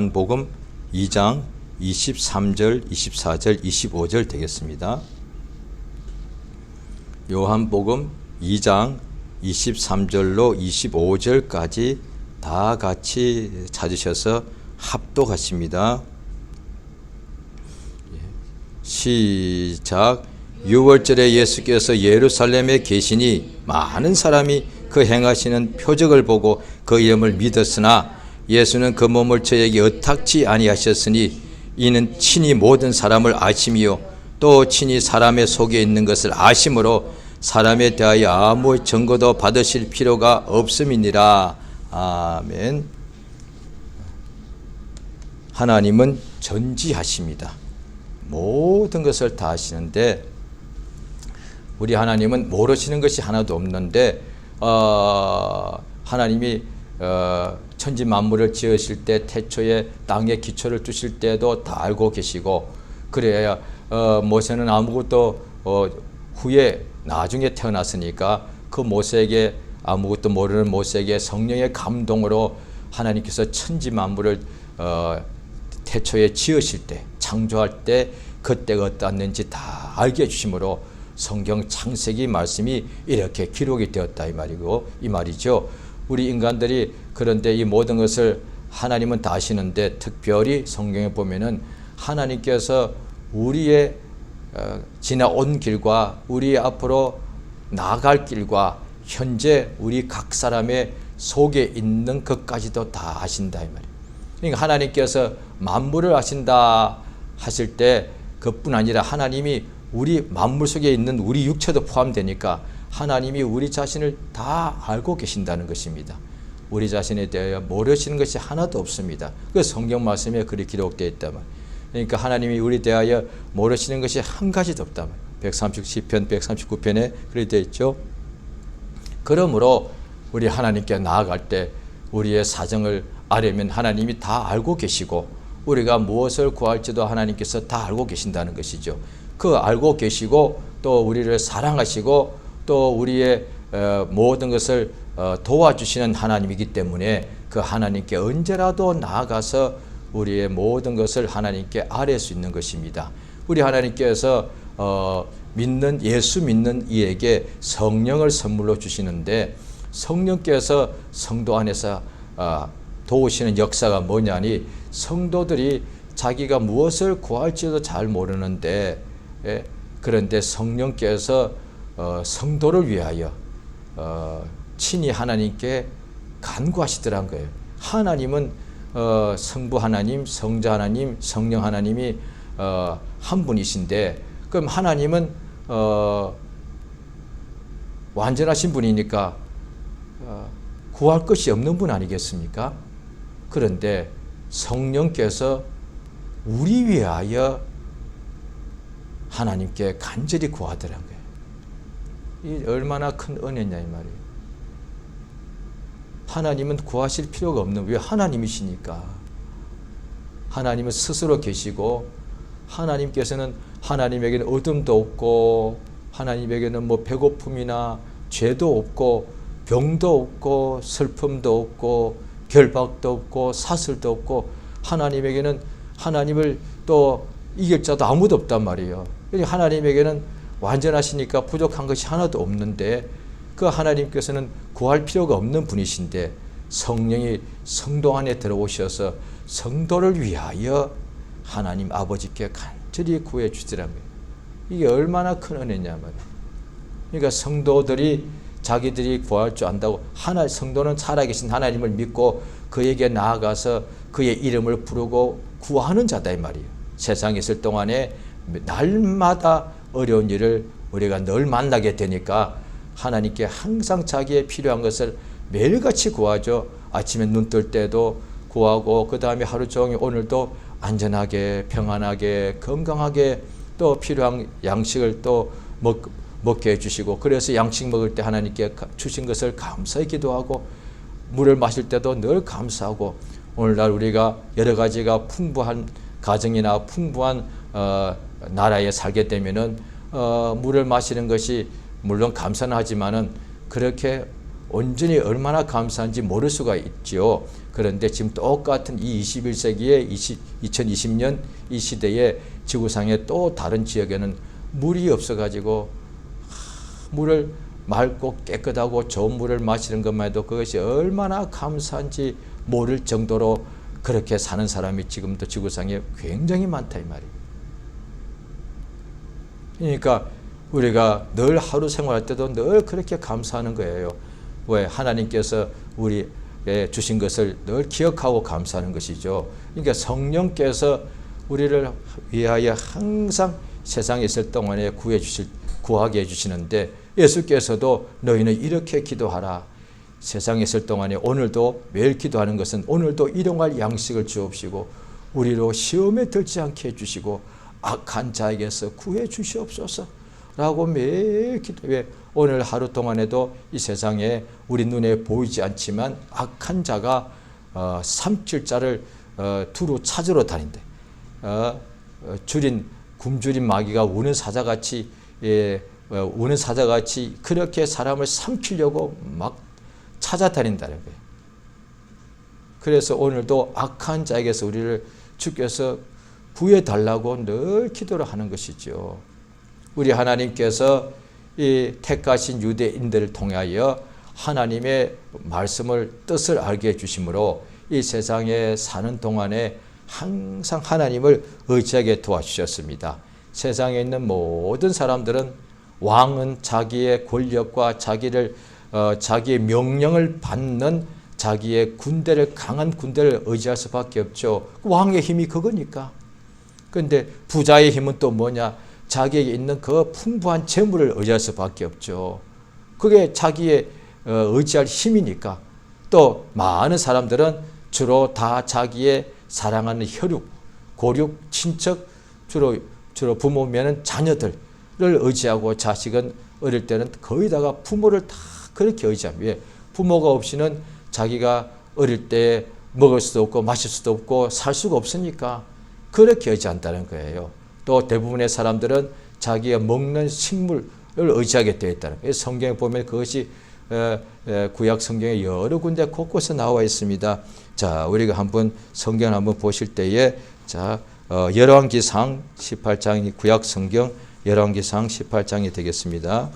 복음 2장 23절, 24절, 25절 되겠습니다. 요한복음 2장 23절로 25절까지 다 같이 찾으셔서 합독하십니다. 시작. 6월절에 예수께서 예루살렘에 계시니 많은 사람이 그 행하시는 표적을 보고 그 이름을 믿었으나 예수는 그 몸을 저에게 의탁지 아니하셨으니 이는 친히 모든 사람을 아심이요 또 친히 사람의 속에 있는 것을 아심으로 사람에 대하여 아무 증거도 받으실 필요가 없음이니라. 아멘. 하나님은 전지하십니다. 모든 것을 다 아시는데 우리 하나님은 모르시는 것이 하나도 없는데 하나님이 천지 만물을 지으실 때 태초에 땅에 기초를 두실 때도 다 알고 계시고 그래야 모세는 아무것도 후에 나중에 태어났으니까 그 모세에게 아무것도 모르는 모세에게 성령의 감동으로 하나님께서 천지 만물을 태초에 지으실 때 창조할 때 그때가 어떠했는지 다 알게 해주심으로 성경 창세기 말씀이 이렇게 기록이 되었다 이 말이죠. 우리 인간들이 그런데 이 모든 것을 하나님은 다 아시는데 특별히 성경에 보면은 하나님께서 우리의 지나온 길과 우리 앞으로 나아갈 길과 현재 우리 각 사람의 속에 있는 것까지도 다 아신다 이 말이에요. 그러니까 하나님께서 만물을 아신다 하실 때 그뿐 아니라 하나님이 우리 만물 속에 있는 우리 육체도 포함되니까 하나님이 우리 자신을 다 알고 계신다는 것입니다. 우리 자신에 대하여 모르시는 것이 하나도 없습니다. 그 성경 말씀에 그리 기록되어 있단 말이에요. 그러니까 하나님이 우리 대하여 모르시는 것이 한 가지도 없단 말이에요. 130편, 139편에 그리 되어 있죠. 그러므로 우리 하나님께 나아갈 때 우리의 사정을 알려면 하나님이 다 알고 계시고 우리가 무엇을 구할지도 하나님께서 다 알고 계신다는 것이죠. 그 알고 계시고 또 우리를 사랑하시고 또 우리의 모든 것을 도와주시는 하나님이기 때문에 그 하나님께 언제라도 나아가서 우리의 모든 것을 하나님께 아뢰 수 있는 것입니다. 우리 하나님께서 예수 믿는 이에게 성령을 선물로 주시는데 성령께서 성도 안에서 도우시는 역사가 뭐냐니 성도들이 자기가 무엇을 구할지도 잘 모르는데 그런데 성령께서 성도를 위하여 친히 하나님께 간구하시더란 거예요. 하나님은 성부 하나님, 성자 하나님, 성령 하나님이 한 분이신데 그럼 하나님은 완전하신 분이니까 구할 것이 없는 분 아니겠습니까? 그런데 성령께서 우리 위하여 하나님께 간절히 구하더란 거예요. 이 얼마나 큰 은혜냐 이 말이에요. 하나님은 구하실 필요가 없는 왜 하나님이시니까. 하나님은 스스로 계시고 하나님께서는 하나님에게는 어둠도 없고 하나님에게는 뭐 배고픔이나 죄도 없고 병도 없고 슬픔도 없고 결박도 없고 사슬도 없고 하나님에게는 하나님을 또 이길 자도 아무도 없단 말이에요. 하나님에게는 완전하시니까 부족한 것이 하나도 없는데 그 하나님께서는 구할 필요가 없는 분이신데 성령이 성도 안에 들어오셔서 성도를 위하여 하나님 아버지께 간절히 구해 주시라는 거예요. 이게 얼마나 큰 은혜냐 말이에요. 그러니까 성도들이 자기들이 구할 줄 안다고 성도는 살아계신 하나님을 믿고 그에게 나아가서 그의 이름을 부르고 구하는 자다 이 말이에요. 세상에 있을 동안에 날마다 어려운 일을 우리가 늘 만나게 되니까 하나님께 항상 자기의 필요한 것을 매일같이 구하죠. 아침에 눈 뜰 때도 구하고 그 다음에 하루 종일 오늘도 안전하게 평안하게 건강하게 또 필요한 양식을 또 먹게 해주시고 그래서 양식 먹을 때 하나님께 주신 것을 감사히 기도하고 물을 마실 때도 늘 감사하고 오늘날 우리가 여러 가지가 풍부한 가정이나 풍부한 나라에 살게 되면은 물을 마시는 것이 물론 감사는 하지만은 그렇게 온전히 얼마나 감사한지 모를 수가 있지요. 그런데 지금 똑같은 이 21세기에 2020년 이 시대에 지구상의 또 다른 지역에는 물이 없어가지고 물을 맑고 깨끗하고 좋은 물을 마시는 것만 해도 그것이 얼마나 감사한지 모를 정도로 그렇게 사는 사람이 지금도 지구상에 굉장히 많다 이 말이에요. 그러니까 우리가 늘 하루 생활할 때도 늘 그렇게 감사하는 거예요. 왜? 하나님께서 우리에게 주신 것을 늘 기억하고 감사하는 것이죠. 그러니까 성령께서 우리를 위하여 항상 세상에 있을 동안에 구하게 해주시는데, 예수께서도 너희는 이렇게 기도하라. 세상에 있을 동안에 오늘도 매일 기도하는 것은 오늘도 일용할 양식을 주옵시고 우리로 시험에 들지 않게 해주시고 악한 자에게서 구해 주시옵소서 라고 매일 기도해. 오늘 하루 동안에도 이 세상에 우리 눈에 보이지 않지만 악한 자가 삼킬 자를 두루 찾으러 다닌대. 굶주린 마귀가 우는 사자같이 우는 사자같이 그렇게 사람을 삼키려고 막 찾아다닌다는 거예요. 그래서 오늘도 악한 자에게서 우리를 주께서 구해달라고 늘 기도를 하는 것이죠. 우리 하나님께서 이 택하신 유대인들을 통하여 하나님의 말씀을 뜻을 알게 해주심으로 이 세상에 사는 동안에 항상 하나님을 의지하게 도와주셨습니다. 세상에 있는 모든 사람들은 왕은 자기의 권력과 자기의 명령을 받는 자기의 군대를, 강한 군대를 의지할 수밖에 없죠. 왕의 힘이 그거니까. 그런데 부자의 힘은 또 뭐냐? 자기에게 있는 그 풍부한 재물을 의지할 수밖에 없죠. 그게 자기의 의지할 힘이니까. 또 많은 사람들은 주로 다 자기의 사랑하는 혈육, 고륙, 친척, 주로 부모면은 자녀들을 의지하고, 자식은 어릴 때는 거의 다가 부모를 다 그렇게 의지합니다. 왜? 부모가 없이는 자기가 어릴 때 먹을 수도 없고 마실 수도 없고 살 수가 없으니까 그렇게 의지한다는 거예요. 또 대부분의 사람들은 자기가 먹는 식물을 의지하게 되어 있다는 거예요. 성경에 보면 그것이 구약 성경에 여러 군데 곳곳에 나와 있습니다. 자, 우리가 한번 성경을 한번 보실 때에, 자, 열왕기상 18장이 구약 성경 열왕기상 18장이 되겠습니다.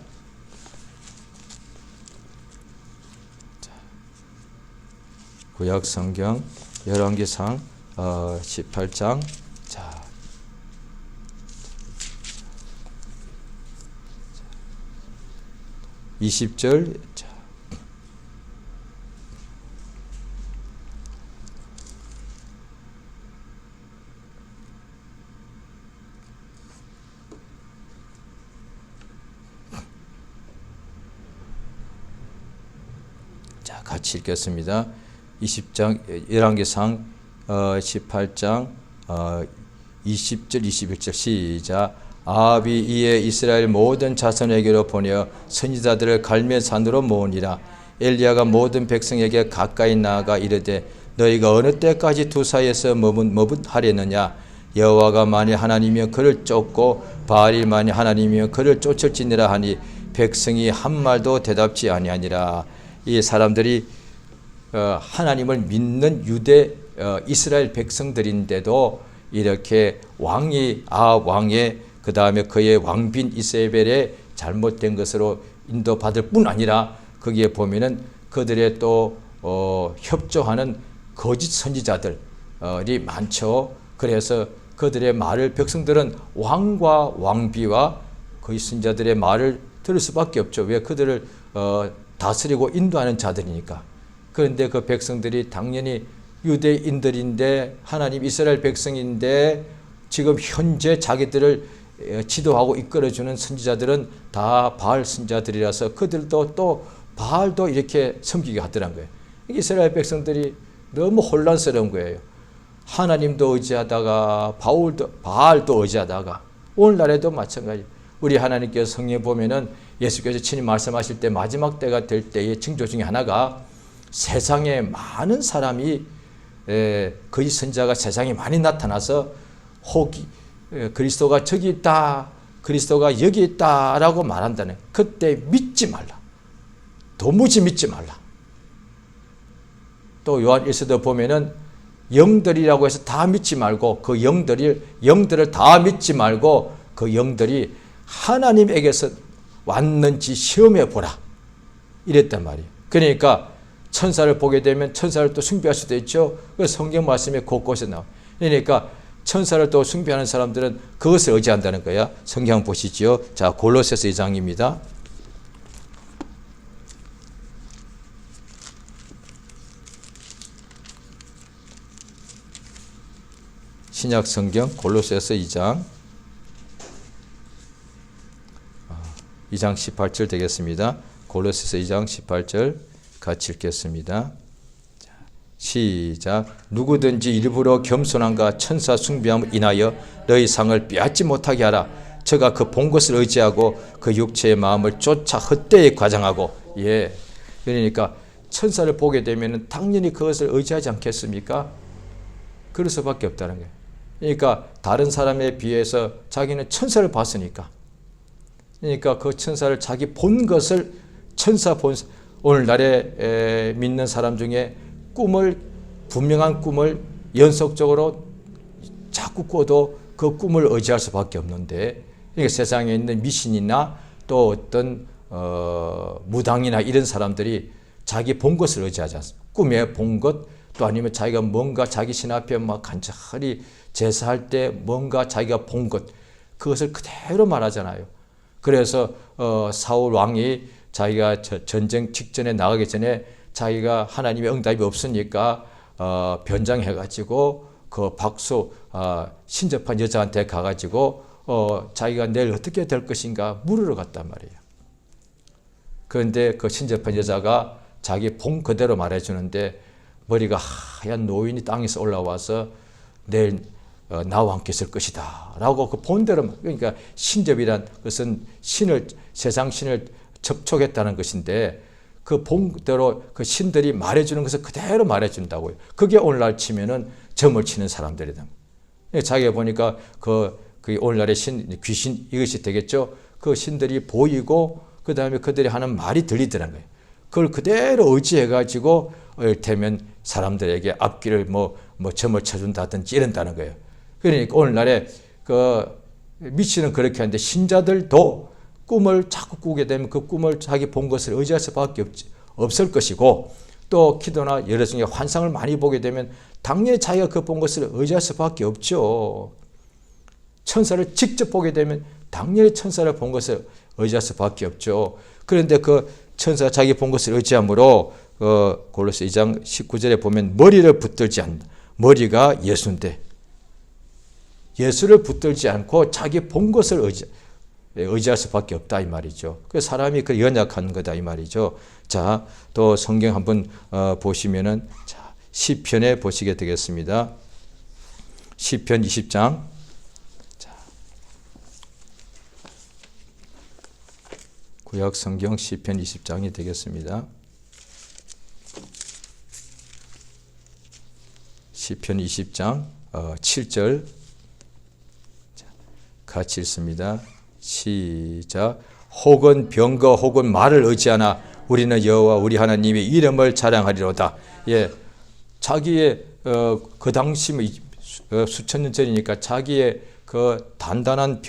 구약 성경 열왕기상 18장, 자, 20절. 자, 같이 읽겠습니다. 20장 열왕기상 18장 20절 21절 시작. 아합이 이에 이스라엘 모든 자손에게로 보내어 선지자들을 갈멜산으로 모으니라. 엘리야가 모든 백성에게 가까이 나아가 이르되 너희가 어느 때까지 두 사이에서 머뭇하려느냐. 여호와가 만일 하나님이여 그를 쫓고 바알이 만일 하나님이여 그를 쫓을지니라 하니 백성이 한 말도 대답지 아니하니라. 이 사람들이 하나님을 믿는 유대 이스라엘 백성들인데도 이렇게 아합 왕의 그 다음에 그의 왕빈 이세벨의 잘못된 것으로 인도받을 뿐 아니라 거기에 보면은 그들의 또 협조하는 거짓 선지자들이 많죠. 그래서 그들의 말을 백성들은 왕과 왕비와 거짓 선지자들의 말을 들을 수밖에 없죠. 왜? 그들을 다스리고 인도하는 자들이니까. 그런데 그 백성들이 당연히 유대인들인데 하나님 이스라엘 백성인데 지금 현재 자기들을 지도하고 이끌어주는 선지자들은 다 바알 선지자들이라서 그들도 또 바알도 이렇게 섬기게 하더란 거예요. 이스라엘 백성들이 너무 혼란스러운 거예요. 하나님도 의지하다가 바알도 의지하다가, 오늘날에도 마찬가지. 우리 하나님께서 성경에 보면은 예수께서 친히 말씀하실 때 마지막 때가 될 때의 징조 중에 하나가 세상에 많은 사람이 거짓 선지자가 세상에 많이 나타나서 그리스도가 저기 있다, 그리스도가 여기 있다라고 말한다네. 그때 믿지 말라. 도무지 믿지 말라. 또 요한 1서도 보면은 영들이라고 해서 다 믿지 말고 그 영들을 다 믿지 말고 그 영들이 하나님에게서 왔는지 시험해 보라. 이랬단 말이에요. 그러니까 천사를 보게 되면 천사를 또 숭배할 수도 있죠. 그 성경 말씀에 곳곳에 나와. 그러니까 천사를 또 숭배하는 사람들은 그것을 의지한다는 거야. 성경 보시죠. 자, 골로새서 2장입니다. 신약 성경 골로새서 2장 18절 되겠습니다. 골로새서 2장 18절 같이 읽겠습니다. 시작. 누구든지 일부러 겸손함과 천사 숭배함을 인하여 너희 상을 빼앗지 못하게 하라. 저가 그 본 것을 의지하고 그 육체의 마음을 쫓아 헛되이 과장하고. 예. 그러니까 천사를 보게 되면 당연히 그것을 의지하지 않겠습니까? 그럴 수밖에 없다는 거예요. 그러니까 다른 사람에 비해서 자기는 천사를 봤으니까. 그러니까 그 천사를 자기 본 것을 오늘날에 믿는 사람 중에 분명한 꿈을 연속적으로 자꾸 꿔도 그 꿈을 의지할 수밖에 없는데, 그러니까 세상에 있는 미신이나 또 어떤 무당이나 이런 사람들이 자기 본 것을 의지하지 않습니다. 꿈에 본 것, 또 아니면 자기가 뭔가 자기 신 앞에 막 간절히 제사할 때 뭔가 자기가 본 것, 그것을 그대로 말하잖아요. 그래서 사울 왕이 자기가 전쟁 직전에 나가기 전에 자기가 하나님의 응답이 없으니까 변장해가지고 그 박수 신접한 여자한테 가가지고 자기가 내일 어떻게 될 것인가 물으러 갔단 말이에요. 그런데 그 신접한 여자가 자기 본 그대로 말해주는데 머리가 하얀 노인이 땅에서 올라와서 내일 나와 함께 있을 것이다 라고 그 본대로, 그러니까 신접이란 것은 세상 신을 접촉했다는 것인데 그 본대로 그 신들이 말해주는 것을 그대로 말해준다고요. 그게 오늘날 치면은 점을 치는 사람들이다. 자기가 보니까 그 오늘날의 귀신 이것이 되겠죠. 그 신들이 보이고 그 다음에 그들이 하는 말이 들리더라는 거예요. 그걸 그대로 의지해가지고 이를테면 사람들에게 앞길을 점을 쳐준다든지 이런다는 거예요. 그러니까 오늘날에 미신은 그렇게 하는데 신자들도 꿈을 자꾸 꾸게 되면 그 꿈을 자기 본 것을 의지할 수밖에 없을 것이고, 또 기도나 여러 중에 환상을 많이 보게 되면 당연히 자기가 그 본 것을 의지할 수밖에 없죠. 천사를 직접 보게 되면 당연히 천사를 본 것을 의지할 수밖에 없죠. 그런데 그 천사 자기 본 것을 의지함으로 골로새 2장 19절에 보면 머리를 붙들지 않는다. 머리가 예수인데 예수를 붙들지 않고 자기 본 것을 의지할 수밖에 없다 이 말이죠. 그 사람이 그 연약한 거다 이 말이죠. 자, 또 성경 한번 보시면은 시편에 보시게 되겠습니다. 시편 20장. 구약 성경 시편 20장이 되겠습니다. 시편 20장 7절 같이 읽습니다. 시작. 혹은 병거 혹은 말을 의지하나 우리는 여호와 우리 하나님의 이름을 자랑하리로다. 예, 자기의 그 당시 수천 년 전이니까 자기의 그 단단한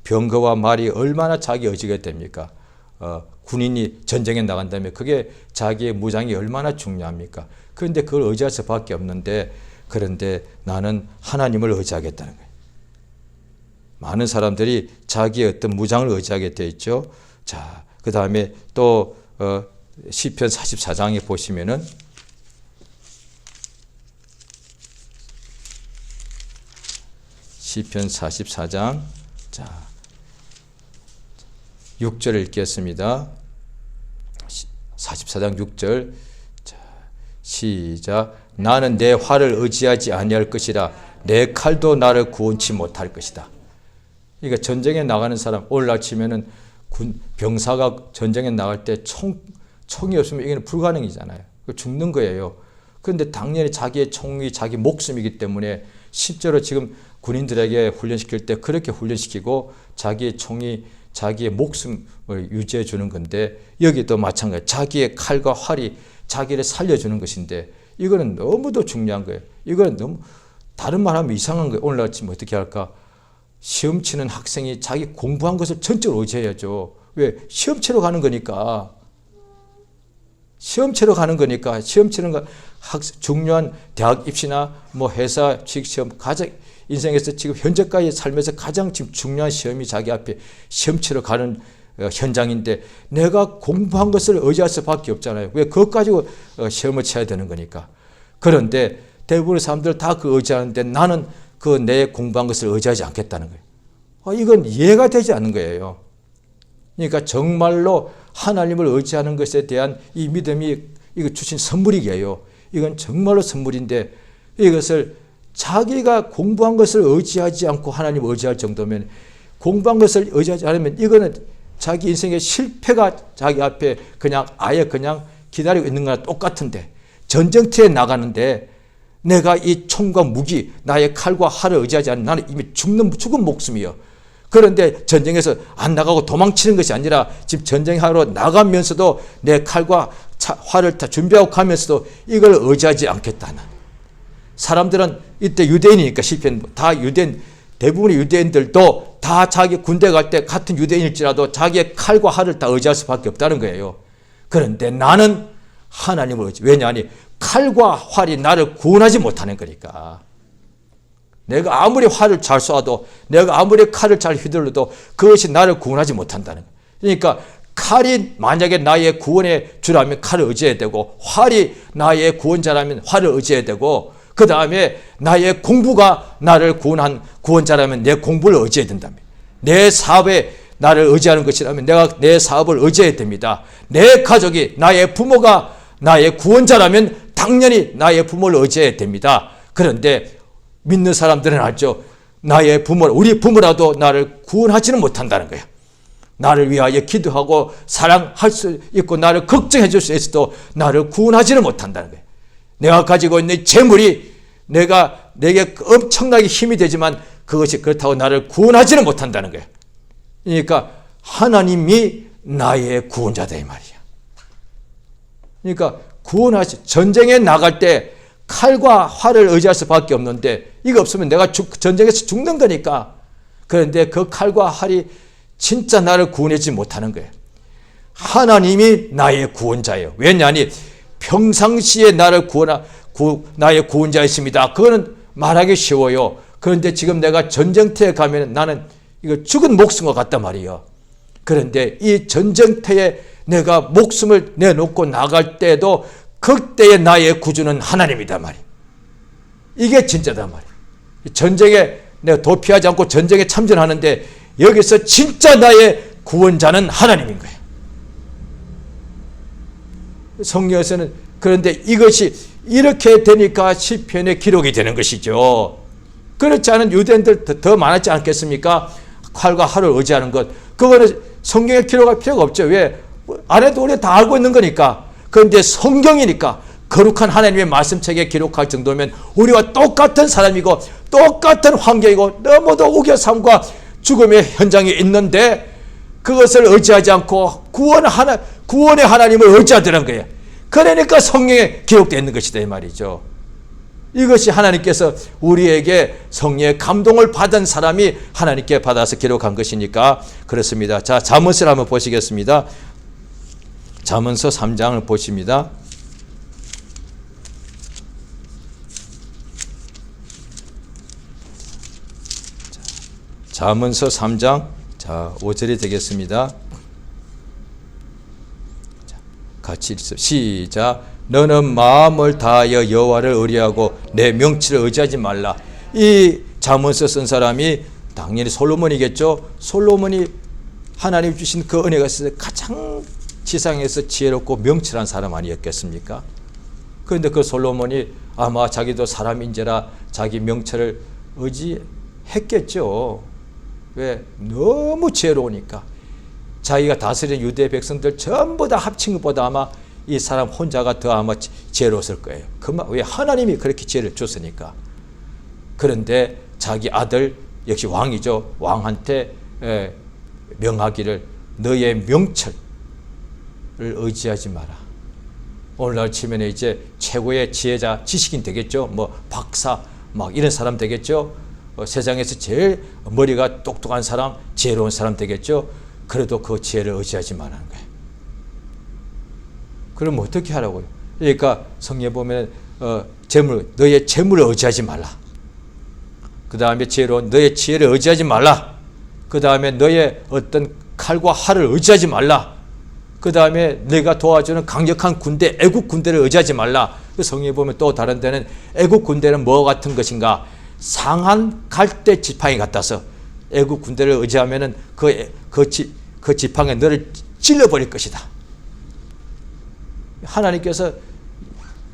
병거와 말이 얼마나 자기 의지가 됩니까? 군인이 전쟁에 나간다면 그게 자기의 무장이 얼마나 중요합니까? 그런데 그걸 의지할 수밖에 없는데, 그런데 나는 하나님을 의지하겠다는 거예요. 많은 사람들이 자기의 어떤 무장을 의지하게 되어 있죠. 자, 그 다음에 또 시편 44장에 보시면은 시편 44장 자 6절을 읽겠습니다. 44장 6절 자, 시작. 나는 내 활을 의지하지 아니할 것이라 내 칼도 나를 구원치 못할 것이다. 그러니까 전쟁에 나가는 사람, 오늘날 치면은 병사가 전쟁에 나갈 때 총이 없으면 이게 불가능이잖아요. 죽는 거예요. 그런데 당연히 자기의 총이 자기 목숨이기 때문에 실제로 지금 군인들에게 훈련시킬 때 그렇게 훈련시키고 자기의 총이 자기의 목숨을 유지해 주는 건데, 여기도 마찬가지. 자기의 칼과 활이 자기를 살려주는 것인데, 이거는 너무도 중요한 거예요. 이거는 너무 다른 말 하면 이상한 거예요. 오늘 아침 어떻게 할까? 시험 치는 학생이 자기 공부한 것을 전적으로 의지해야죠. 왜? 시험 치러 가는 거니까. 시험 치러 가는 거니까. 시험 치는 거 중요한 대학 입시나 뭐 회사 취직 시험 가장 인생에서 지금 현재까지 살면서 가장 지금 중요한 시험이 자기 앞에 시험 치러 가는 현장인데 내가 공부한 것을 의지할 수밖에 없잖아요. 왜? 그것 가지고 시험을 쳐야 되는 거니까. 그런데 대부분의 사람들 다 그 의지하는데 나는 그 내 공부한 것을 의지하지 않겠다는 거예요. 이건 이해가 되지 않는 거예요. 그러니까 정말로 하나님을 의지하는 것에 대한 이 믿음이 이거 주신 선물이에요. 이건 정말로 선물인데 이것을 자기가 공부한 것을 의지하지 않고 하나님을 의지할 정도면 공부한 것을 의지하지 않으면 이거는 자기 인생의 실패가 자기 앞에 그냥 아예 그냥 기다리고 있는 거나 똑같은데 전쟁터에 나가는데 내가 이 총과 무기 나의 칼과 활을 의지하지 않으면 나는 이미 죽은 목숨이요. 그런데 전쟁에서 안 나가고 도망치는 것이 아니라 지금 전쟁하러 나가면서도 내 칼과 활을 다 준비하고 가면서도 이걸 의지하지 않겠다는. 사람들은 이때 유대인이니까 시편 다 유대인 대부분의 유대인들도 다 자기 군대 갈 때 같은 유대인일지라도 자기의 칼과 활을 다 의지할 수밖에 없다는 거예요. 그런데 나는 하나님을 의지. 왜냐하니 칼과 활이 나를 구원하지 못하는 거니까. 내가 아무리 활을 잘 쏴도 내가 아무리 칼을 잘 휘둘러도 그것이 나를 구원하지 못한다는 거예요. 그러니까 칼이 만약에 나의 구원의 주라면 칼을 의지해야 되고 활이 나의 구원자라면 활을 의지해야 되고 그 다음에 나의 공부가 나를 구원한 구원자라면 내 공부를 의지해야 된다며. 내 사업에 나를 의지하는 것이라면 내가 내 사업을 의지해야 됩니다. 내 가족이 나의 부모가 나의 구원자라면 당연히 나의 부모를 의지해야 됩니다. 그런데 믿는 사람들은 알죠. 나의 부모, 우리 부모라도 나를 구원하지는 못한다는 거예요. 나를 위하여 기도하고 사랑할 수 있고 나를 걱정해 줄 수 있어도 나를 구원하지는 못한다는 거예요. 내가 가지고 있는 재물이 내게 엄청나게 힘이 되지만 그것이 그렇다고 나를 구원하지는 못한다는 거예요. 그러니까 하나님이 나의 구원자다 이 말이야. 그러니까 전쟁에 나갈 때 칼과 활을 의지할 수밖에 없는데 이거 없으면 내가 전쟁에서 죽는 거니까. 그런데 그 칼과 활이 진짜 나를 구원하지 못하는 거예요. 하나님이 나의 구원자예요. 왜냐하니 평상시에 나의 구원자였습니다. 그거는 말하기 쉬워요. 그런데 지금 내가 전쟁터에 가면 나는 이거 죽은 목숨과 같단 말이에요. 그런데 이 전쟁터에 내가 목숨을 내놓고 나갈 때도 그때의 나의 구주는 하나님이다 말이에요. 이게 진짜다 말이에요. 전쟁에 내가 도피하지 않고 전쟁에 참전하는데 여기서 진짜 나의 구원자는 하나님인 거예요. 성경에서는 그런데 이것이 이렇게 되니까 시편에 기록이 되는 것이죠. 그렇지 않은 유대인들 더 많았지 않겠습니까? 칼과 활을 의지하는 것. 그거는 성경에 기록할 필요가 없죠. 왜? 안 해도 우리 다 알고 있는 거니까. 그런데 성경이니까 거룩한 하나님의 말씀책에 기록할 정도면 우리와 똑같은 사람이고 똑같은 환경이고 너무도 우겨삼과 죽음의 현장에 있는데 그것을 의지하지 않고 구원의 하나님을 의지하더란 거예요. 그러니까 성경에 기록되어 있는 것이다 이 말이죠. 이것이 하나님께서 우리에게 성령의 감동을 받은 사람이 하나님께 받아서 기록한 것이니까 그렇습니다. 자, 잠언서를 한번 보시겠습니다. 잠언서 3장을 보십니다. 잠언서 3장 자 5절이 되겠습니다. 자, 같이 읽습니다. 시작. 너는 마음을 다하여 여호와를 의뢰하고 내 명치를 의지하지 말라. 이 잠언서 쓴 사람이 당연히 솔로몬이겠죠. 솔로몬이 하나님 주신 그 은혜가 있어서 가장 지상에서 지혜롭고 명철한 사람 아니었겠습니까? 그런데 그 솔로몬이 아마 자기도 사람인지라 자기 명철을 의지했겠죠. 왜? 너무 지혜로우니까. 자기가 다스린 유대 백성들 전부 다 합친 것보다 아마 이 사람 혼자가 더 아마 지혜로웠을 거예요. 왜? 하나님이 그렇게 지혜를 줬으니까. 그런데 자기 아들 역시 왕이죠. 왕한테 명하기를 너의 명철을 의지하지 마라. 오늘날 치면에 이제 최고의 지혜자, 지식인 되겠죠. 뭐 박사 막 이런 사람 되겠죠. 세상에서 제일 머리가 똑똑한 사람, 지혜로운 사람 되겠죠. 그래도 그 지혜를 의지하지 말라는 거예요. 그럼 어떻게 하라고요? 그러니까 성경에 보면 너의 재물을 의지하지 말라. 그 다음에 지혜로운 너의 지혜를 의지하지 말라. 그 다음에 너의 어떤 칼과 활을 의지하지 말라. 그 다음에 내가 도와주는 강력한 군대, 애국 군대를 의지하지 말라. 그 성경에 보면 또 다른 데는 애국 군대는 뭐 같은 것인가? 상한 갈대 지팡이 같아서 애국 군대를 의지하면은 그 지팡이에 너를 찔러버릴 것이다. 하나님께서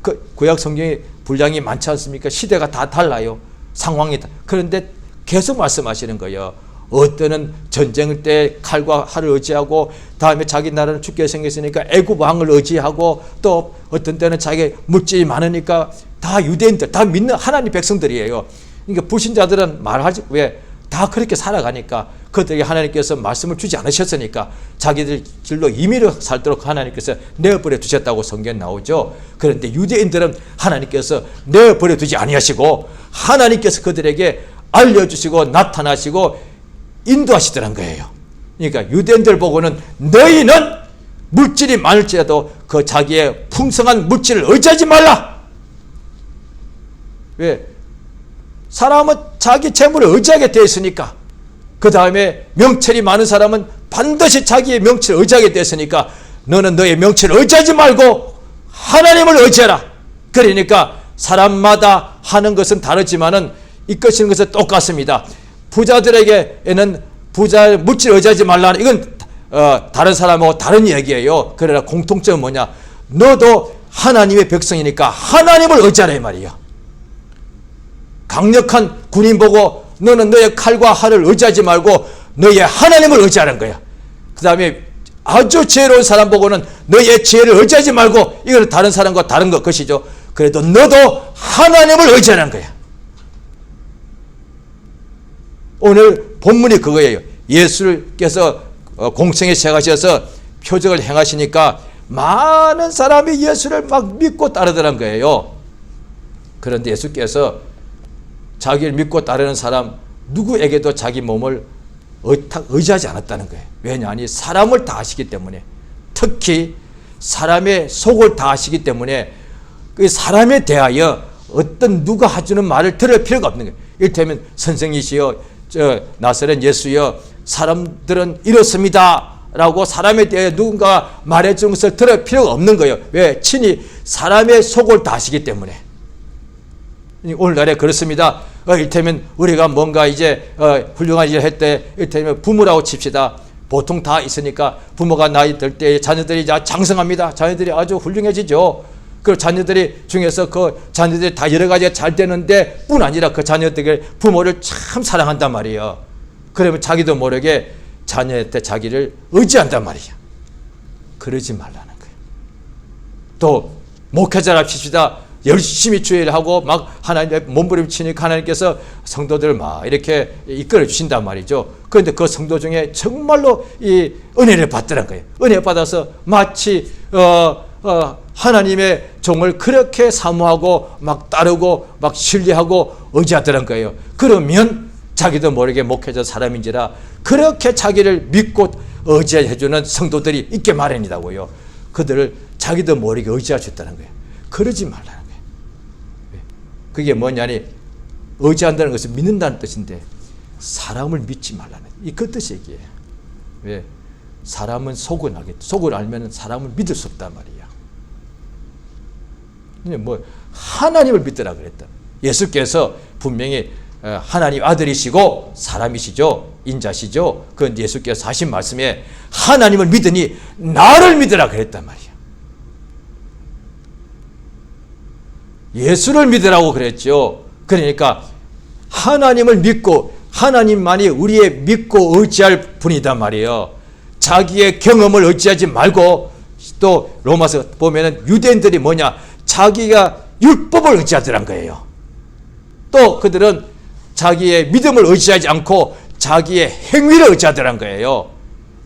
그 구약 성경에 분량이 많지 않습니까? 시대가 다 달라요. 상황이 다. 그런데 계속 말씀하시는 거예요. 어떤은 전쟁 때 칼과 활을 의지하고 다음에 자기 나라는 죽게 생겼으니까 애굽 왕을 의지하고 또 어떤 때는 자기 물질이 많으니까 다 유대인들, 다 믿는 하나님 백성들이에요. 그러니까 불신자들은 말하지 왜? 다 그렇게 살아가니까 그들에게 하나님께서 말씀을 주지 않으셨으니까 자기들 길로 임의로 살도록 하나님께서 내어버려 두셨다고 성경에 나오죠. 그런데 유대인들은 하나님께서 내어버려 두지 아니하시고 하나님께서 그들에게 알려주시고 나타나시고 인도하시더란 거예요. 그러니까 유대인들 보고는 너희는 물질이 많을지라도 그 자기의 풍성한 물질을 의지하지 말라. 왜? 사람은 자기 재물을 의지하게 되어 있으니까. 그 다음에 명철이 많은 사람은 반드시 자기의 명철을 의지하게 되어 있으니까 너는 너의 명철을 의지하지 말고 하나님을 의지해라. 그러니까 사람마다 하는 것은 다르지만은 이끄시는 것은 똑같습니다. 부자들에게는 부자의 물질을 의지하지 말라는 이건 다른 사람하고 다른 이야기예요. 그러나 공통점은 뭐냐? 너도 하나님의 백성이니까 하나님을 의지하라 이 말이에요. 강력한 군인 보고 너는 너의 칼과 활을 의지하지 말고 너의 하나님을 의지하는 거야. 그 다음에 아주 지혜로운 사람 보고는 너의 지혜를 의지하지 말고 이거는 다른 사람과 다른 것이죠. 그래도 너도 하나님을 의지하는 거야. 오늘 본문이 그거예요. 예수께서 공생에 시작하셔서 표적을 행하시니까 많은 사람이 예수를 막 믿고 따르더란 거예요. 그런데 예수께서 자기를 믿고 따르는 사람 누구에게도 자기 몸을 의지하지 않았다는 거예요. 왜냐하니 사람을 다 아시기 때문에, 특히 사람의 속을 다 아시기 때문에 그 사람에 대하여 어떤 누가 해주는 말을 들을 필요가 없는 거예요. 이를테면 선생이시여 나사렛 예수여 사람들은 이렇습니다 라고 사람에 대해 누군가 말해주는 것을 들을 필요가 없는 거예요. 왜? 친히 사람의 속을 다 아시기 때문에. 오늘날에 그렇습니다. 이를테면 우리가 뭔가 이제 훌륭한 일을 할 때 이를테면 부모라고 칩시다. 보통 다 있으니까 부모가 나이 들 때 자녀들이 장성합니다. 자녀들이 아주 훌륭해지죠. 그 자녀들이 중에서 그 자녀들이 다 여러 가지가 잘 되는데 뿐 아니라 그 자녀들에게 부모를 참 사랑한단 말이에요. 그러면 자기도 모르게 자녀한테 자기를 의지한단 말이에요. 그러지 말라는 거예요. 또 목회자라 칩시다. 열심히 주의를 하고 막 하나님의 몸부림치니까 하나님께서 성도들을 막 이렇게 이끌어 주신단 말이죠. 그런데 그 성도 중에 정말로 이 은혜를 받더란 거예요. 은혜 받아서 마치 하나님의 종을 그렇게 사모하고 막 따르고 막 신뢰하고 의지하더란 거예요. 그러면 자기도 모르게 목회자 사람인지라 그렇게 자기를 믿고 의지해주는 성도들이 있게 마련이라고요. 그들을 자기도 모르게 의지할 수 있다는 거예요. 그러지 말라는 거예요. 그게 뭐냐니 의지한다는 것은 믿는다는 뜻인데 사람을 믿지 말라는 그 뜻이 얘기예요. 왜? 사람은 속을 알겠죠. 속을 알면 사람을 믿을 수 없단 말이야. 근데 뭐 하나님을 믿더라 그랬다. 예수께서 분명히 하나님 아들이시고 사람이시죠. 인자시죠. 그 예수께서 하신 말씀에 하나님을 믿으니 나를 믿으라 그랬단 말이야. 예수를 믿으라고 그랬죠. 그러니까 하나님을 믿고 하나님만이 우리의 믿고 의지할 분이단 말이에요. 자기의 경험을 의지하지 말고 또 로마서 보면은 유대인들이 뭐냐? 자기가 율법을 의지하더란 거예요. 또 그들은 자기의 믿음을 의지하지 않고 자기의 행위를 의지하더란 거예요.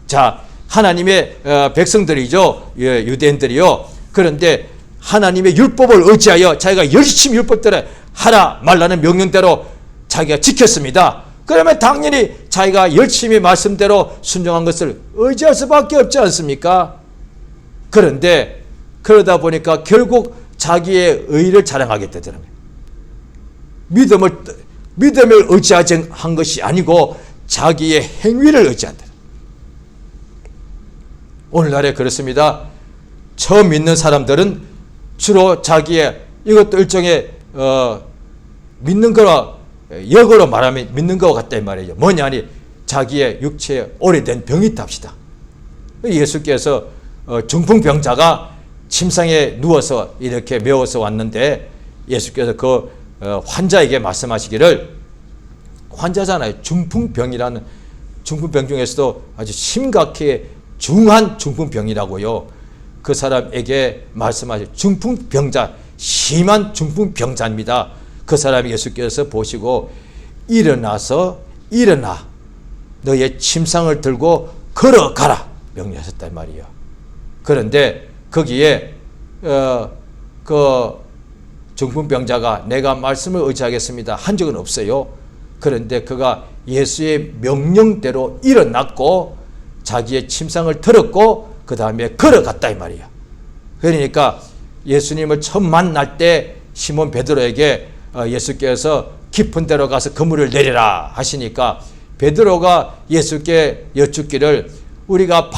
자, 하나님의 백성들이죠. 유대인들이요. 그런데 하나님의 율법을 의지하여 자기가 열심히 율법대로 하라 말라는 명령대로 자기가 지켰습니다. 그러면 당연히 자기가 열심히 말씀대로 순종한 것을 의지할 수밖에 없지 않습니까? 그런데 그러다 보니까 결국 자기의 의를 자랑하게 되더라고요. 믿음을 의지하지 한 것이 아니고 자기의 행위를 의지한다. 오늘날에 그렇습니다. 처음 믿는 사람들은 주로 자기의 이것도 일종의 믿는 거와 역으로 말하면 믿는 것과 같다 이 말이죠. 뭐냐니 자기의 육체에 오래된 병이 있다 합시다. 예수께서 중풍병자가 침상에 누워서 이렇게 메워서 왔는데 예수께서 그 환자에게 말씀하시기를, 환자잖아요. 중풍병이라는, 중풍병 중에서도 아주 심각하게 중한 중풍병이라고요. 그 사람에게 말씀하시고, 중풍병자, 심한 중풍병자입니다. 그 사람이 예수께서 보시고 일어나 너의 침상을 들고 걸어가라 명령하셨단 말이에요. 그런데 거기에 그 중풍병자가 내가 말씀을 의지하겠습니다 한 적은 없어요. 그런데 그가 예수의 명령대로 일어났고 자기의 침상을 들었고 그 다음에 걸어갔다 이 말이에요. 그러니까 예수님을 처음 만날 때 시몬 베드로에게 예수께서 깊은 데로 가서 그물을 내리라 하시니까 베드로가 예수께 여쭙기를, 우리가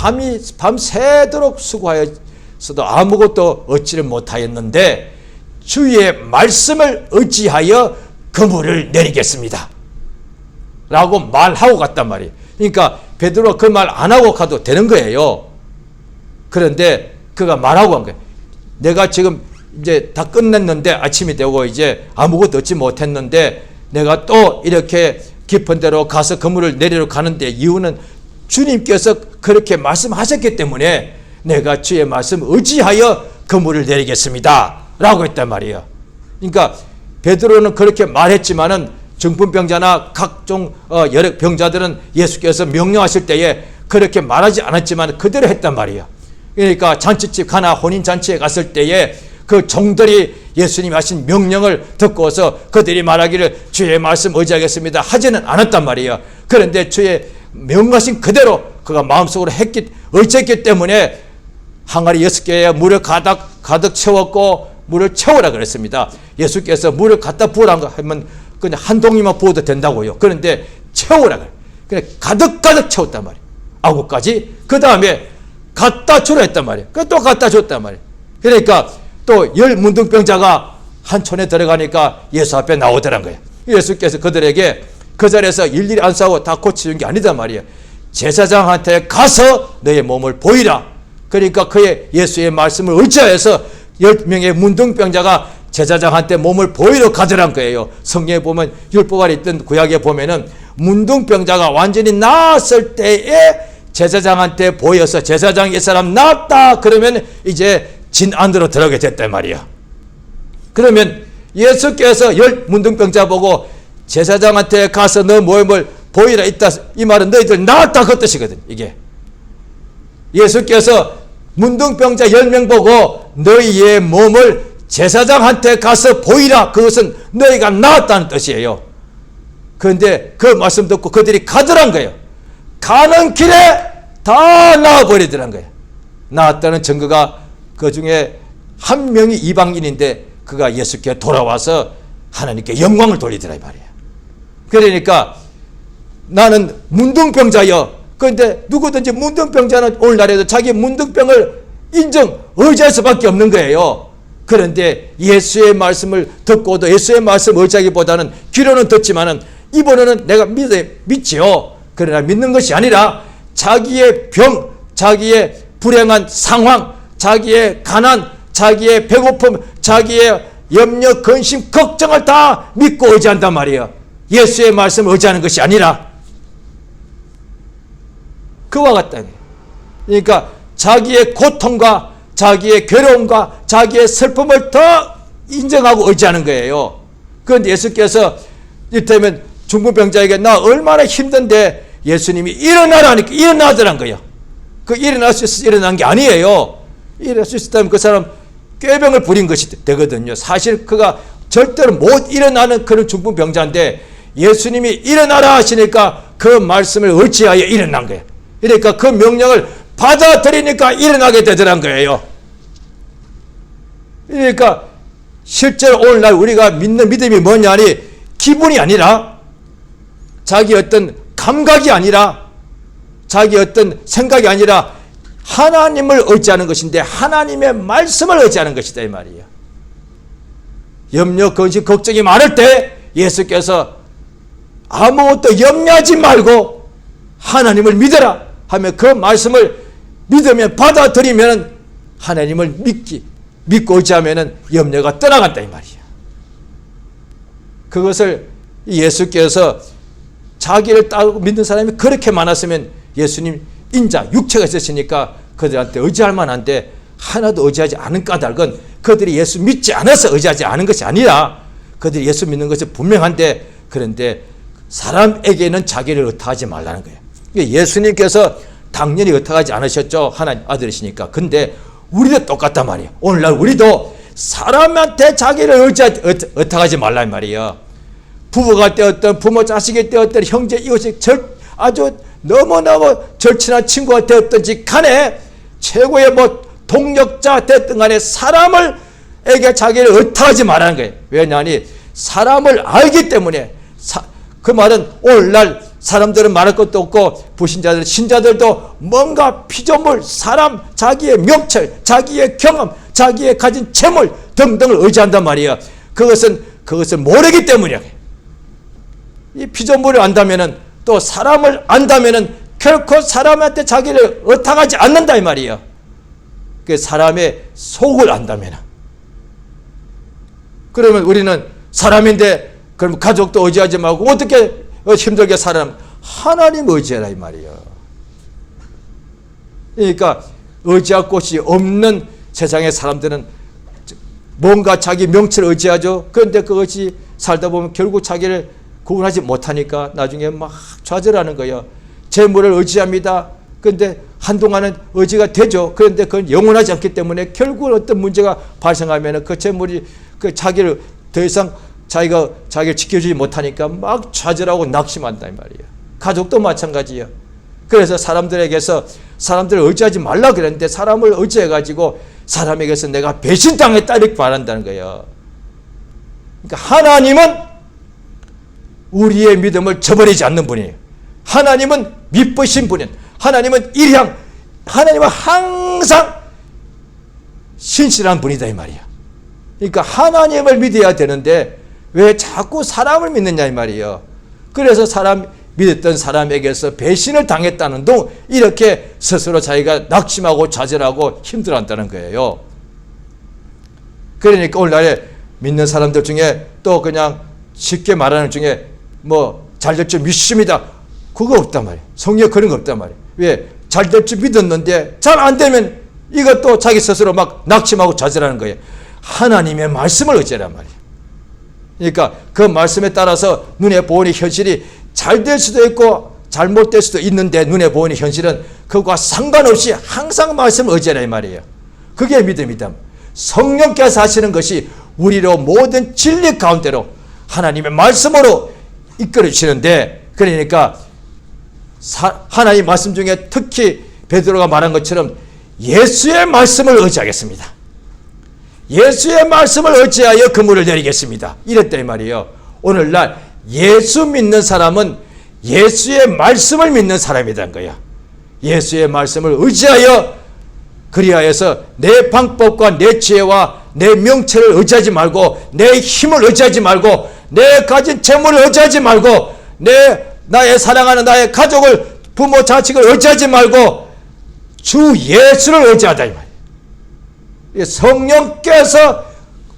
밤새도록 수고하였어도 아무것도 얻지를 못하였는데 주의 말씀을 의지하여 그물을 내리겠습니다 라고 말하고 갔단 말이에요. 그러니까 베드로가 그 말 안 하고 가도 되는 거예요. 그런데 그가 말하고 간 거예요. 내가 지금 이제 다 끝냈는데, 아침이 되고 이제 아무것도 얻지 못했는데 내가 또 이렇게 깊은 데로 가서 그물을 내리러 가는데 이유는 주님께서 그렇게 말씀하셨기 때문에 내가 주의 말씀 의지하여 그물을 내리겠습니다 라고 했단 말이에요. 그러니까 베드로는 그렇게 말했지만은 중풍병자나 각종 여러 병자들은 예수께서 명령하실 때에 그렇게 말하지 않았지만 그대로 했단 말이에요. 그러니까 잔치집 가나 혼인잔치에 갔을 때에 그 종들이 예수님이 하신 명령을 듣고서 그들이 말하기를 주의 말씀 의지하겠습니다 하지는 않았단 말이에요. 그런데 주의 명하신 그대로 그가 마음속으로 의지했기 때문에 항아리 6개에 물을 가득 채웠고 물을 채우라 그랬습니다. 예수께서 물을 갖다 부으라고 하면 그냥 한 동이만 부어도 된다고요. 그런데 채우라 그래. 그냥 가득 채웠단 말이에요. 9가지. 그 다음에 갖다 주라 했단 말이에요. 또 갖다 줬단 말이에요. 그러니까 또 10 문둥병자가 한 촌에 들어가니까 예수 앞에 나오더란 거예요. 예수께서 그들에게 그 자리에서 일일이 안수하고 다 고치는 게 아니단 말이에요. 제사장한테 가서 너의 몸을 보이라. 그러니까 그의 예수의 말씀을 의지하여서 10명의 문둥병자가 제사장한테 몸을 보이러 가더란 거예요. 성경에 보면 율법 아래 있던 구약에 보면은 문둥병자가 완전히 나았을 때에 제사장한테 보여서 제사장이 이 사람 나았다 그러면 이제 진 안으로 들어가게 됐단 말이야. 그러면 예수께서 10 문둥병자 보고 제사장한테 가서 너 몸을 보이라 있다, 이 말은 너희들 나았다 그 뜻이거든. 이게 예수께서 문둥병자 10명 보고 너희의 몸을 제사장한테 가서 보이라, 그것은 너희가 나았다는 뜻이에요. 그런데 그 말씀 듣고 그들이 가더란 거예요. 가는 길에 다 나아버리더란 거예요. 나았다는 증거가 그 중에 한 명이 이방인인데 그가 예수께 돌아와서 하나님께 영광을 돌리더라 이 말이에요. 그러니까 나는 문둥병자여. 그런데 누구든지 문둥병자는 오늘날에도 자기 문둥병을 의지할 수밖에 없는 거예요. 그런데 예수의 말씀을 듣고도 예수의 말씀 의지하기보다는 귀로는 듣지만은 입으로는 내가 믿지요. 그러나 믿는 것이 아니라 자기의 병, 자기의 불행한 상황, 자기의 가난, 자기의 배고픔, 자기의 염려, 근심, 걱정을 다 믿고 의지한단 말이에요. 예수의 말씀을 의지하는 것이 아니라 그와 같다. 그러니까 자기의 고통과 자기의 괴로움과 자기의 슬픔을 더 인정하고 의지하는 거예요. 그런데 예수께서 이를테면 중풍병자에게 나 얼마나 힘든데 예수님이 일어나라니까 일어나더란 거예요. 그 일어날 수 있어서 일어난 게 아니에요. 일어날 수 있었다면 그 사람 꾀병을 부린 것이 되거든요. 사실 그가 절대로 못 일어나는 그런 중풍병자인데 예수님이 일어나라 하시니까 그 말씀을 의지하여 일어난 거예요. 그러니까 그 명령을 받아들이니까 일어나게 되더란 거예요. 그러니까 실제로 오늘날 우리가 믿는 믿음이 뭐냐니 기분이 아니라 자기 어떤 감각이 아니라 자기 어떤 생각이 아니라 하나님을 의지하는 것인데 하나님의 말씀을 의지하는 것이다 이 말이에요. 염려, 근심, 걱정이 많을 때 예수께서 아무것도 염려하지 말고 하나님을 믿어라 하면 그 말씀을 믿으면 받아들이면 하나님을 믿고 의지하면 염려가 떠나간다 이 말이에요. 그것을 예수께서 자기를 따르고 믿는 사람이 그렇게 많았으면 예수님 인자 육체가 있으시니까 그들한테 의지할 만한데 하나도 의지하지 않은 까닭은 그들이 예수 믿지 않아서 의지하지 않은 것이 아니라 그들이 예수 믿는 것이 분명한데 그런데 사람에게는 자기를 의탁하지 말라는 거예요. 예수님께서 당연히 의탁하지 않으셨죠. 하나님 아들이시니까. 근데 우리도 똑같단 말이에요. 오늘날 우리도 사람한테 자기를 의탁하지 말란 말이에요. 부부가 되었던 부모 자식이 되었던 형제 이웃이 아주 너무너무 절친한 친구가 되었든지 간에 최고의 동력자 됐든 간에 사람에게 자기를 의탁하지 말라는 거예요. 왜냐하니 사람을 알기 때문에 그 말은 오늘날 사람들은 말할 것도 없고 불신자들, 신자들도 뭔가 피조물, 사람, 자기의 명철, 자기의 경험, 자기의 가진 재물 등등을 의지한단 말이에요. 그것을 모르기 때문이야. 이 피조물을 안다면은 또 사람을 안다면은 결코 사람한테 자기를 의탁하지 않는다 이 말이에요. 그 사람의 속을 안다면. 그러면 우리는 사람인데 그럼 가족도 의지하지 말고 어떻게 힘들게 살아남? 하나님 의지해라 이 말이에요. 그러니까 의지할 곳이 없는 세상의 사람들은 뭔가 자기 명철을 의지하죠. 그런데 그것이 살다 보면 결국 자기를 구분하지 못하니까 나중에 막 좌절하는 거예요. 재물을 의지합니다. 그런데 한동안은 의지가 되죠. 그런데 그건 영원하지 않기 때문에 결국 어떤 문제가 발생하면 그 재물이 그 자기를 더 이상 자기를 지켜주지 못하니까 막 좌절하고 낙심한다 이 말이에요. 가족도 마찬가지예요. 그래서 사람들에게서 사람들을 의지하지 말라 그랬는데 사람을 의지해가지고 사람에게서 내가 배신당했다 이렇게 말한다는 거예요. 그러니까 하나님은 우리의 믿음을 저버리지 않는 분이에요. 하나님은 미쁘신 분이에요. 하나님은 하나님은 항상 신실한 분이다 이 말이에요. 그러니까 하나님을 믿어야 되는데 왜 자꾸 사람을 믿느냐 이 말이에요. 그래서 믿었던 사람에게서 배신을 당했다는 둥 이렇게 스스로 자기가 낙심하고 좌절하고 힘들어한다는 거예요. 그러니까 오늘날에 믿는 사람들 중에 또 그냥 쉽게 말하는 중에 잘 될 줄 믿습니다. 그거 없단 말이에요. 성경에 그런 거 없단 말이에요. 왜? 잘 될 줄 믿었는데 잘 안 되면 이것도 자기 스스로 막 낙심하고 좌절하는 거예요. 하나님의 말씀을 의지하란 말이에요. 그러니까 그 말씀에 따라서 눈에 보이는 현실이 잘 될 수도 있고 잘못될 수도 있는데 눈에 보이는 현실은 그것과 상관없이 항상 말씀을 의지하라 이 말이에요. 그게 믿음이다. 성령께서 하시는 것이 우리로 모든 진리 가운데로 하나님의 말씀으로 이끌어 주시는데 그러니까 하나님 말씀 중에 특히 베드로가 말한 것처럼 예수의 말씀을 의지하겠습니다. 예수의 말씀을 의지하여 그물을 내리겠습니다. 이랬다 이 말이에요. 오늘날 예수 믿는 사람은 예수의 말씀을 믿는 사람이란 거야. 예수의 말씀을 의지하여 그리하여서 내 방법과 내 지혜와 내 명체를 의지하지 말고 내 힘을 의지하지 말고 내 가진 재물을 의지하지 말고 나의 사랑하는 나의 가족을 부모 자식을 의지하지 말고 주 예수를 의지하다 이 말이에요. 성령께서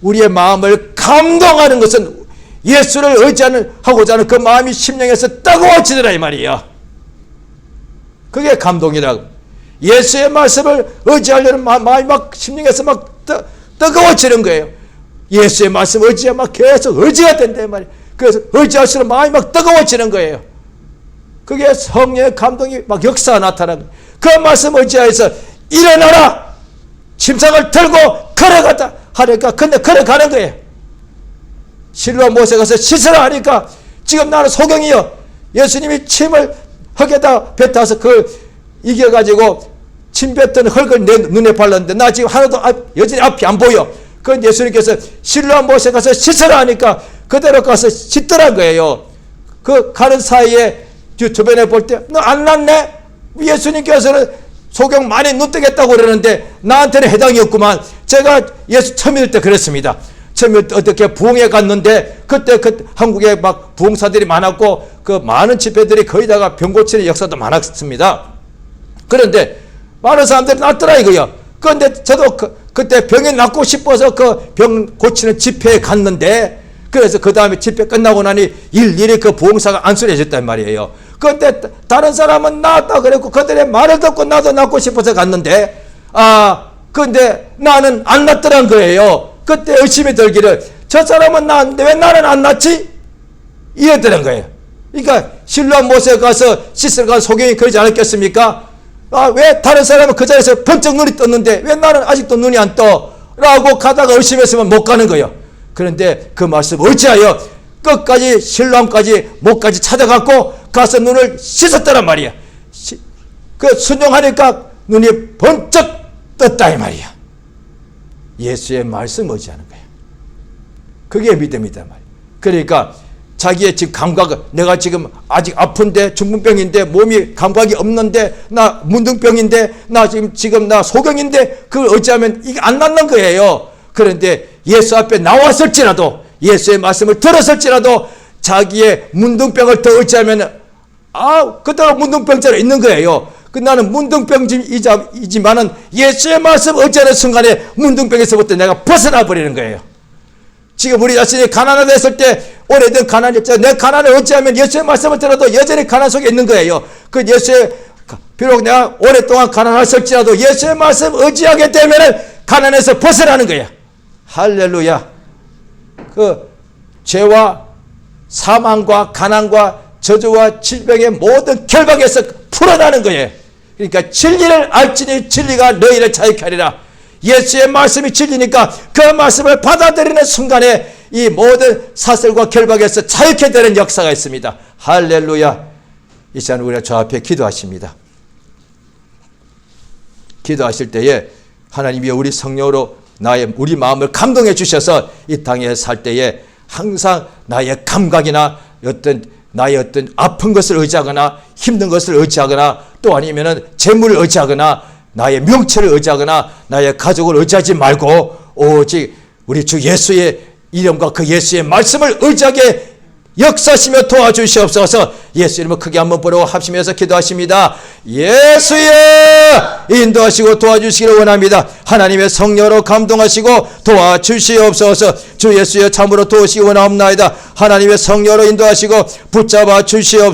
우리의 마음을 감동하는 것은 예수를 의지하고자 하는 그 마음이 심령에서 뜨거워지더라 이 말이에요. 그게 감동이라고. 예수의 말씀을 의지하려는 마음이 막 심령에서 막 뜨거워지는 거예요. 예수의 말씀을 의지하면 막 계속 의지가 된다 이 말이에요. 그래서 의지할수록 마음이 막 뜨거워지는 거예요. 그게 성령의 감동이 막 역사가 나타나는 거예요. 그 말씀을 의지하여서 일어나라! 침상을 들고 걸어갔다. 하니까 근데 그래 가는 거예요. 실로암 못에 가서 씻으라 하니까 지금 나는 소경이요. 예수님이 침을 흙에다 뱉어서 그걸 이겨가지고 침 뱉던 흙을 내 눈에 발랐는데 나 지금 하나도 여전히 앞이 안 보여. 그런데 예수님께서 실로암 못에 가서 씻으라 하니까 그대로 가서 씻더란 거예요. 그 가는 사이에 주변에 볼 때 너 안 났네? 예수님께서는 소경 많이 눈 뜨겠다고 그러는데 나한테는 해당이 없구만. 제가 예수 처음 믿을 때 그랬습니다. 처음에 어떻게 부흥회 갔는데 그때 한국에 막 부흥사들이 많았고 그 많은 집회들이 거의 다가 병 고치는 역사도 많았습니다. 그런데 많은 사람들이 낫더라 이거요. 그런데 저도 그때 병이 낫고 싶어서 그 병 고치는 집회에 갔는데 그래서 그 다음에 집회 끝나고 나니 일일이 그 부흥사가 안수해줬단 말이에요. 그런데 다른 사람은 나았다 그랬고 그들의 말을 듣고 나도 낫고 싶어서 갔는데 근데 나는 안 낫더란 거예요. 그때 의심이 들기를 저 사람은 나았는데 왜 나는 안 낫지? 이랬더란 거예요. 그러니까 실로암 못에 가서 씻으러 간 소경이 그러지 않았겠습니까? 왜 다른 사람은 그 자리에서 번쩍 눈이 떴는데 왜 나는 아직도 눈이 안 떠? 라고 가다가 의심했으면 못 가는 거예요. 그런데 그 말씀 어찌하여 끝까지 실로암까지 목까지 찾아갔고 가서 눈을 씻었다란 말이야. 그 순종하니까 눈이 번쩍 떴다 이 말이야. 예수의 말씀 의지하는 거야. 그게 믿음이다 말이야. 그러니까 자기의 지금 감각, 내가 지금 아직 아픈데 중풍병인데 몸이 감각이 없는데 나 문둥병인데 나 지금 나 소경인데 그걸 어찌하면 이게 안 낫는 거예요. 그런데 예수 앞에 나왔을지라도 예수의 말씀을 들었을지라도 자기의 문둥병을 더 어찌하면 그때가 문둥병자로 있는 거예요. 나는 문둥병이지만은 예수의 말씀 어찌하는 순간에 문둥병에서부터 내가 벗어나 버리는 거예요. 지금 우리 자신이 가난하다 했을 때 오래된 가난이었죠. 내 가난을 어찌하면 예수의 말씀을 들어도 여전히 가난 속에 있는 거예요. 그 예수의 비록 내가 오랫동안 가난했을지라도 예수의 말씀 의지하게 되면은 가난에서 벗어나는 거야. 할렐루야. 그 죄와 사망과 가난과 저주와 질병의 모든 결박에서 풀어나는 거예요. 그러니까 진리를 알지니 진리가 너희를 자유케 하리라. 예수의 말씀이 진리니까 그 말씀을 받아들이는 순간에 이 모든 사슬과 결박에서 자유케 되는 역사가 있습니다. 할렐루야. 이 시간 우리가 저 앞에 기도하십니다. 기도하실 때에 하나님이 우리 성령으로 우리 마음을 감동해 주셔서 이 땅에 살 때에 항상 나의 감각이나 나의 어떤 아픈 것을 의지하거나 힘든 것을 의지하거나 또 아니면은 재물을 의지하거나 나의 명체를 의지하거나 나의 가족을 의지하지 말고 오직 우리 주 예수의 이름과 그 예수의 말씀을 의지하게 역사하시며 도와주시옵소서. 예수 이름을 크게 한번 부르고 합심해서 기도하십니다. 예수의 인도하시고 도와주시기를 원합니다. 하나님의 성령으로 감동하시고 도와주시옵소서. 주 예수의 참으로 도우시기 원하옵나이다. 하나님의 성령으로 인도하시고 붙잡아 주시옵소서.